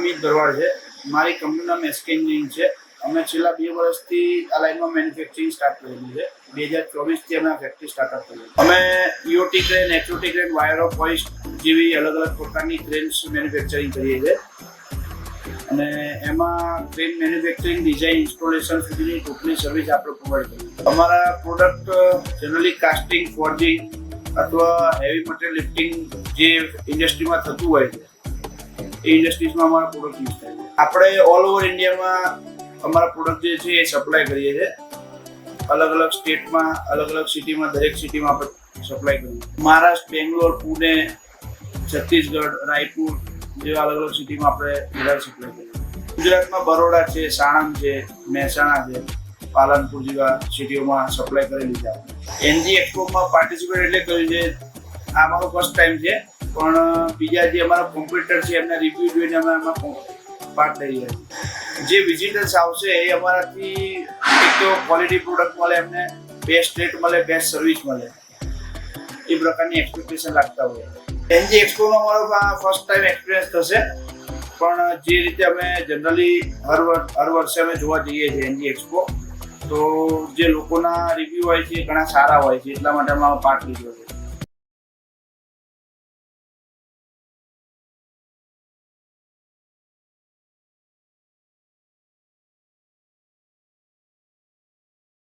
અમિત ભરવાડ છે. મારી કંપનીનું નામ એસકે એન્જિનિયરિંગ છે. અમે છેલ્લા 2 વર્ષથી આ લાઈનમાં મેન્યુફેક્ચરિંગ સ્ટાર્ટ કરેલું છે. 2024થી અમે આ ફેક્ટરી સ્ટાર્ટઅપ કરી. અમે EOT crane, HOT crane, wire of hoist જેવી અલગ અલગ પ્રકારની ક્રેન્સ મેન્યુફેક્ચરિંગ કરીએ છીએ. અને એમાં ક્રેન મેન્યુફેક્ચરિંગ, ડિઝાઇન, ઇન્સ્ટોલેશન સુધીની ટોટલી સર્વિસ આપણે પ્રોવાઈડ કરીએ. અમારા પ્રોડક્ટ જનરલી કાસ્ટિંગ, ફોર્જિંગ અથવા હેવી મટીરિયલ લિફ્ટિંગ જે ઇન્ડસ્ટ્રીમાં થતું હોય છે એ ઇન્ડસ્ટ્રીઝમાં અમારા પ્રોડક્ટ યુઝ થાય છે. આપણે ઓલ ઓવર ઇન્ડિયામાં અમારા પ્રોડક્ટ જે છે એ સપ્લાય કરીએ છીએ. અલગ અલગ સ્ટેટમાં, અલગ અલગ સિટીમાં, દરેક સિટીમાં આપણે સપ્લાય કરીએ. મહારાષ્ટ્ર, બેંગ્લોર, પુણે, છત્તીસગઢ, રાયપુર જેવા અલગ અલગ સિટીમાં આપણે બધા સપ્લાય કરીએ. ગુજરાતમાં બરોડા છે, સાણંદ છે, મહેસાણા છે, પાલનપુર જેવા સિટીઓમાં સપ્લાય કરેલી છે. એનજી એક્સપોમાં પાર્ટિસિપેટ એટલે કર્યું છે. આ મારો ફર્સ્ટ ટાઈમ છે, પણ બીજા જે અમારા કોમ્પ્યુટર છે એમના રિવ્યુ જોઈને અમે આમાં પાર્ટ લઈ રહ્યા છીએ. જે વિઝિટર્સ આવશે એ અમારાથી એક તો ક્વોલિટી પ્રોડક્ટ મળે, એમને બેસ્ટ રેટ મળે, બેસ્ટ સર્વિસ મળે, એ પ્રકારની એક્સપેક્ટેશન રાખતા હોય. એનજી એક્સપોનો અમારો ફર્સ્ટ ટાઈમ એક્સપિરિયન્સ થશે, પણ જે રીતે અમે જનરલી હર વર્ષે અમે જોવા જઈએ છીએ એનજી એક્સપો, તો જે લોકોના રિવ્યુ હોય છે એ ઘણા સારા હોય છે, એટલા માટે અમે પાર્ટ લીધો છે.